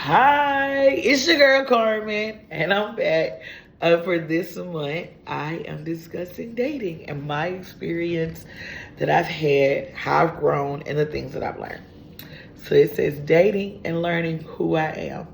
Hi, it's your girl Carmen, and I'm back. For this month, I am discussing dating and my experience that I've had, how I've grown, and the things that I've learned. So it says dating and learning who I am.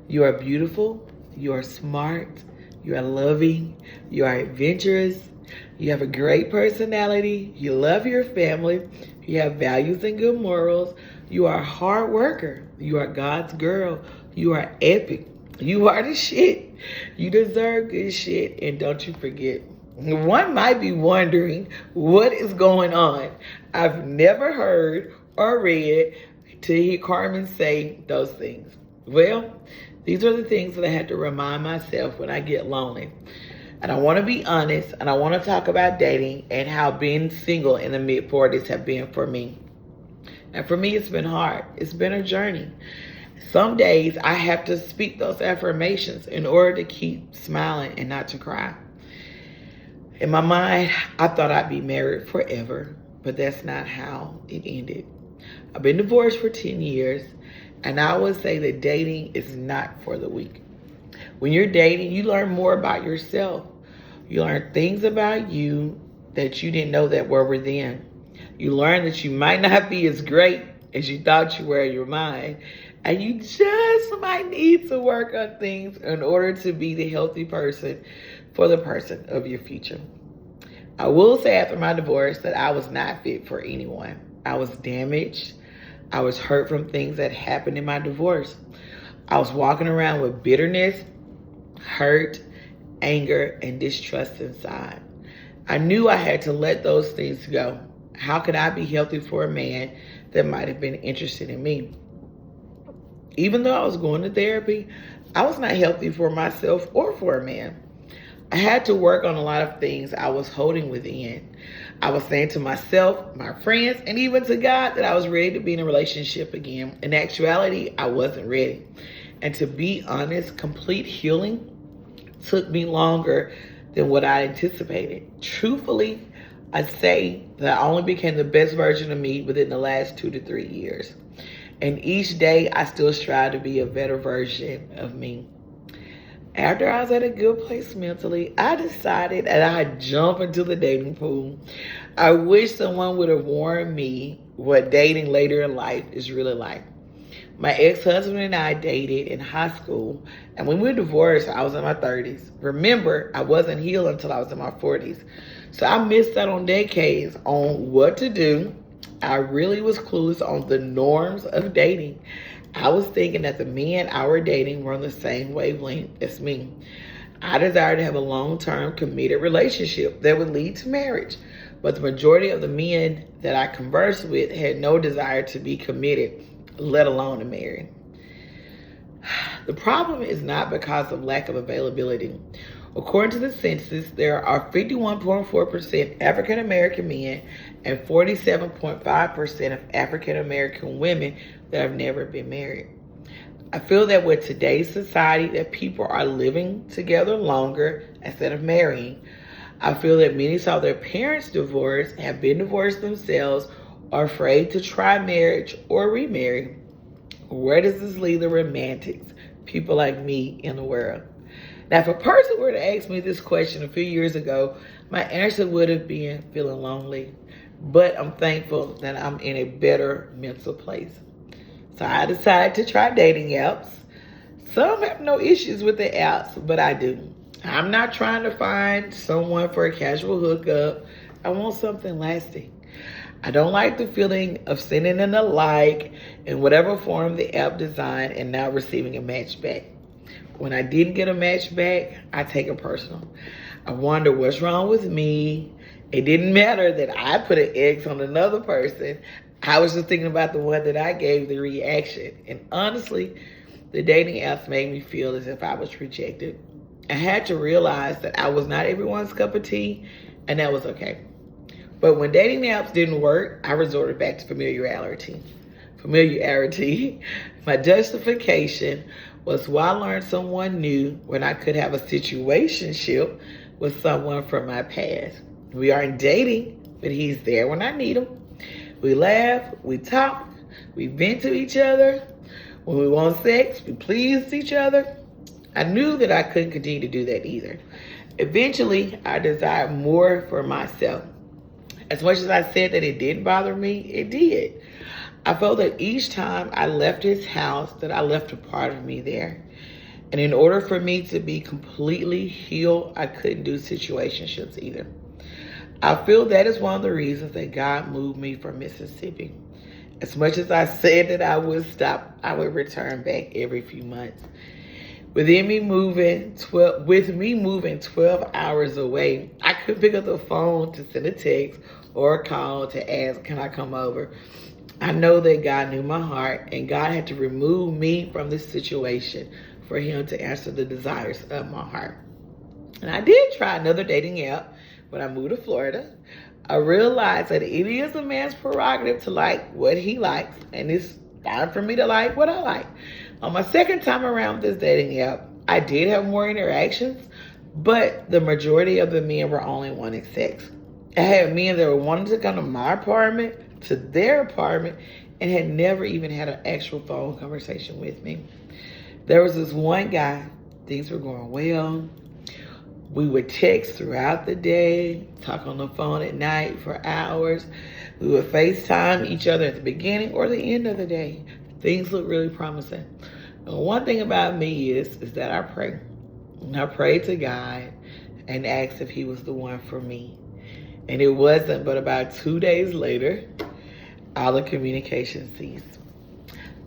You are beautiful, you are smart, you are loving, you are adventurous, you have a great personality, you love your family, you have values and good morals, you are a hard worker, you are God's girl, you are epic, you are the shit, you deserve good shit, and don't you forget. One might be wondering what is going on. I've never heard or read to hear Carmen say those things. Well, these are the things that I had to remind myself when I get lonely. And I want to be honest, and I want to talk about dating and how being single in the mid 40s have been for me. And for me, it's been hard. It's been a journey. Some days I have to speak those affirmations in order to keep smiling and not to cry. In my mind, I thought I'd be married forever, but that's not how it ended. I've been divorced for 10 years, and I would say that dating is not for the weak. When you're dating, you learn more about yourself. You learn things about you that you didn't know that were then. You learn that you might not be as great as you thought you were in your mind. And you just might need to work on things in order to be the healthy person for the person of your future. I will say after my divorce that I was not fit for anyone. I was damaged. I was hurt from things that happened in my divorce. I was walking around with bitterness, hurt, anger, and distrust inside. I knew I had to let those things go. How could I be healthy for a man that might have been interested in me? Even though I was going to therapy, I was not healthy for myself or for a man. I had to work on a lot of things I was holding within. I was saying to myself, my friends, and even to God that I was ready to be in a relationship again. In actuality, I wasn't ready. And to be honest, complete healing took me longer than what I anticipated. Truthfully, I say that I only became the best version of me within the last 2 to 3 years. And each day, I still strive to be a better version of me. After I was at a good place mentally, I decided that I'd jump into the dating pool. I wish someone would have warned me what dating later in life is really like. My ex-husband and I dated in high school, and when we were divorced, I was in my 30s. Remember, I wasn't healed until I was in my 40s. So I missed out on decades on what to do. I really was clueless on the norms of dating. I was thinking that the men I were dating were on the same wavelength as me. I desired to have a long-term committed relationship that would lead to marriage. But the majority of the men that I conversed with had no desire to be committed, let alone to marry. The problem is not because of lack of availability. According to the census, there are 51.4% African American men and 47.5% of African American women that have never been married. I feel that with today's society that people are living together longer instead of marrying. I feel that many saw their parents divorce, have been divorced themselves, are afraid to try marriage or remarry. Where does this leave the romantics, people like me, in the world? Now, if a person were to ask me this question a few years ago, my answer would have been feeling lonely. But I'm thankful that I'm in a better mental place. So I decided to try dating apps. Some have no issues with the apps, but I do. I'm not trying to find someone for a casual hookup. I want something lasting. I don't like the feeling of sending in a like in whatever form the app designed and not receiving a match back. When I didn't get a match back, I take it personal. I wonder what's wrong with me. It didn't matter that I put an X on another person. I was just thinking about the one that I gave the reaction. And honestly, the dating apps made me feel as if I was rejected. I had to realize that I was not everyone's cup of tea, and that was okay. But when dating apps didn't work, I resorted back to familiarity. My justification was why I learned someone new when I could have a situationship with someone from my past. We aren't dating, but he's there when I need him. We laugh, we talk, we vent to each other. When we want sex, we pleased each other. I knew that I couldn't continue to do that either. Eventually, I desired more for myself. As much as I said that it didn't bother me, it did. I felt that each time I left his house, that I left a part of me there. And in order for me to be completely healed, I couldn't do situationships either. I feel that is one of the reasons that God moved me from Mississippi. As much as I said that I would stop, I would return back every few months. With me moving 12 hours away, I couldn't pick up the phone to send a text or a call to ask, can I come over? I know that God knew my heart, and God had to remove me from this situation for him to answer the desires of my heart. And I did try another dating app when I moved to Florida. I realized that it is a man's prerogative to like what he likes, and it's fine for me to like what I like. On my second time around this dating app, I did have more interactions, but the majority of the men were only wanting sex. I had men that were wanting to come to my apartment, to their apartment, and had never even had an actual phone conversation with me. There was this one guy, things were going well. We would text throughout the day, talk on the phone at night for hours. We would FaceTime each other at the beginning or the end of the day. Things look really promising. And one thing about me is that I pray. And I prayed to God and asked if he was the one for me. And it wasn't, but about 2 days later, all the communication ceased.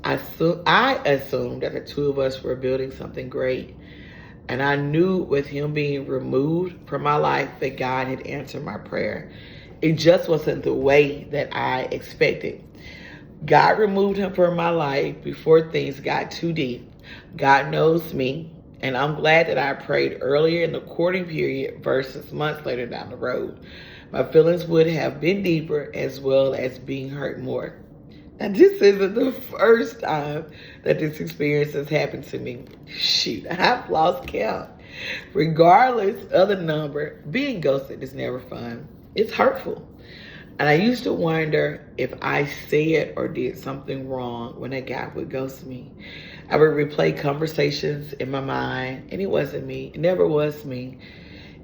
I assumed that the two of us were building something great. And I knew with him being removed from my life that God had answered my prayer. It just wasn't the way that I expected. God removed him from my life before things got too deep. God knows me, and I'm glad that I prayed earlier in the courting period versus months later down the road. My feelings would have been deeper as well as being hurt more. Now, this isn't the first time that this experience has happened to me. Shoot, I've lost count. Regardless of the number, being ghosted is never fun. It's hurtful. And I used to wonder if I said or did something wrong when a guy would ghost me. I would replay conversations in my mind, and it wasn't me. It never was me.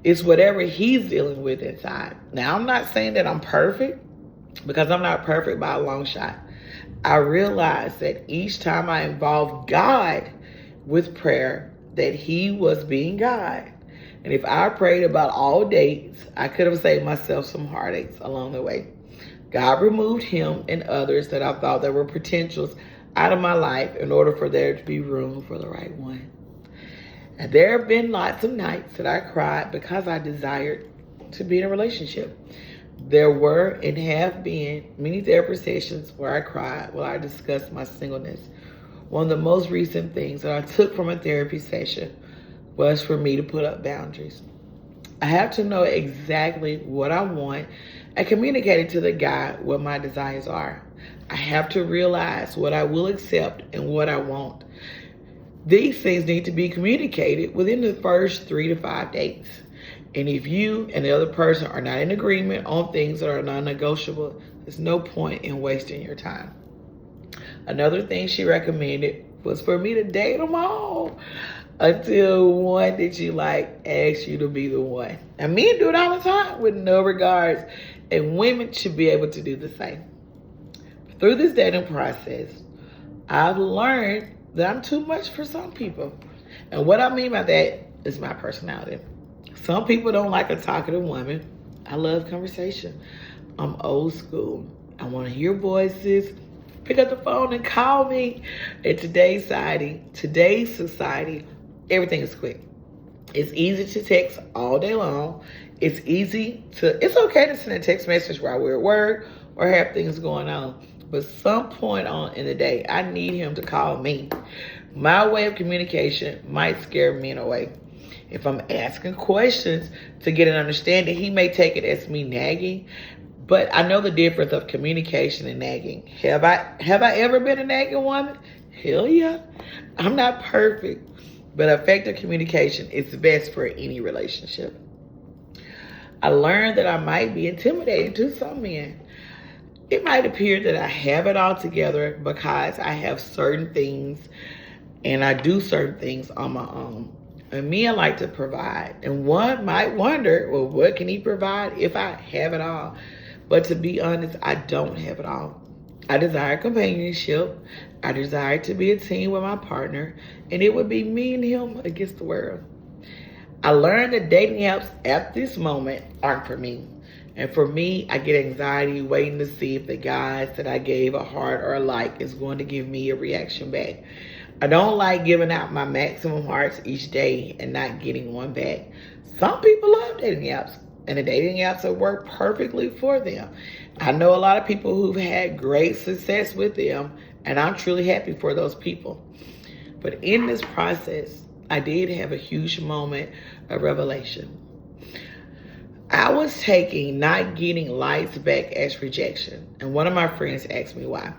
It's whatever he's dealing with inside. Now, I'm not saying that I'm perfect, because I'm not perfect by a long shot. I realized that each time I involved God with prayer, that he was being God. And if I prayed about all dates, I could have saved myself some heartaches along the way. God removed him and others that I thought that were potentials out of my life in order for there to be room for the right one. And there have been lots of nights that I cried because I desired to be in a relationship. There were and have been many therapy sessions where I cried while I discussed my singleness. One of the most recent things that I took from a therapy session was for me to put up boundaries. I have to know exactly what I want and communicate it to the guy what my desires are. I have to realize what I will accept and what I won't. These things need to be communicated within the first 3 to 5 dates. And if you and the other person are not in agreement on things that are non-negotiable, there's no point in wasting your time. Another thing she recommended was for me to date them all until one that you like asks you to be the one. And men do it all the time with no regards, and women should be able to do the same. Through this dating process, I've learned that I'm too much for some people. And what I mean by that is my personality. Some people don't like a talkative woman. I love conversation. I'm old school. I want to hear voices. Pick up the phone and call me. In today's society, everything is quick. It's easy to text all day long. It's okay to send a text message while we're at work or have things going on. But some point on in the day, I need him to call me. My way of communication might scare men away. If I'm asking questions to get an understanding, he may take it as me nagging. But I know the difference of communication and nagging. Have I ever been a nagging woman? Hell yeah. I'm not perfect, but effective communication is best for any relationship. I learned that I might be intimidating to some men. it might appear that I have it all together because I have certain things and I do certain things on my own. And me, I like to provide. And one might wonder, well, what can he provide if I have it all? But to be honest, I don't have it all. I desire companionship. I desire to be a team with my partner. And it would be me and him against the world. I learned that dating apps at this moment aren't for me. And for me, I get anxiety waiting to see if the guys that I gave a heart or a like is going to give me a reaction back. I don't like giving out my maximum hearts each day and not getting one back. Some people love dating apps, and the dating apps have worked perfectly for them. I know a lot of people who've had great success with them, and I'm truly happy for those people. But in this process, I did have a huge moment of revelation. I was taking not getting likes back as rejection, and one of my friends asked me why.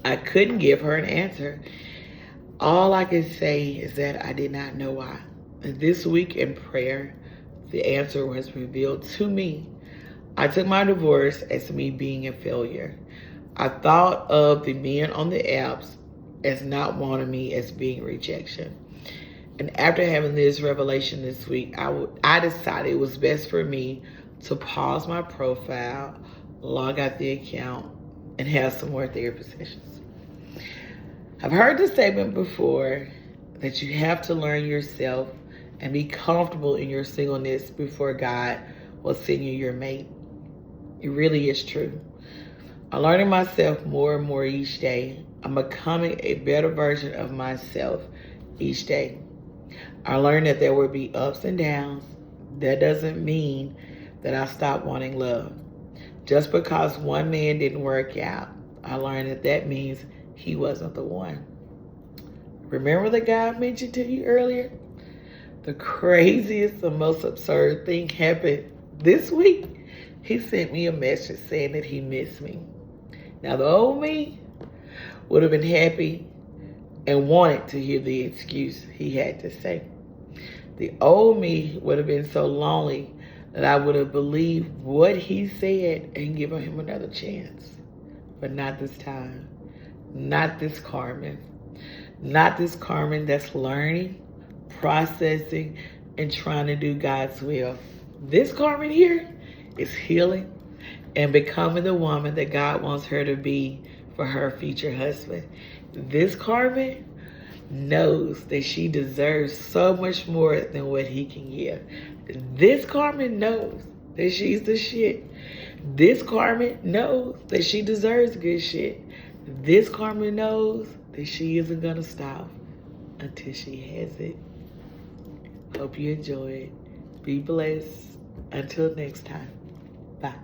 I couldn't give her an answer. All I can say is that I did not know why. And this week in prayer, the answer was revealed to me. I took my divorce as me being a failure. I thought of the men on the apps as not wanting me, as being rejection. And after having this revelation this week, I decided it was best for me to pause my profile, log out the account, and have some more therapy sessions. I've heard this statement before, that you have to learn yourself and be comfortable in your singleness before God will send you your mate. It really is true. I'm learning myself more and more each day. I'm becoming a better version of myself each day. I learned that there will be ups and downs. That doesn't mean that I stopped wanting love. Just because one man didn't work out, I learned that means he wasn't the one. Remember the guy I mentioned to you earlier? The craziest, the most absurd thing happened this week. He sent me a message saying that he missed me. Now, the old me would have been happy and wanted to hear the excuse he had to say. The old me would have been so lonely that I would have believed what he said and given him another chance. But not this time. Not this Carmen. Not this Carmen that's learning, processing, and trying to do God's will. This Carmen here is healing and becoming the woman that God wants her to be for her future husband. This Carmen knows that she deserves so much more than what he can give. This Carmen knows that she's the shit. This Carmen knows that she deserves good shit. This Carmen knows that she isn't gonna stop until she has it. Hope you enjoyed. Be blessed. Until next time. Bye.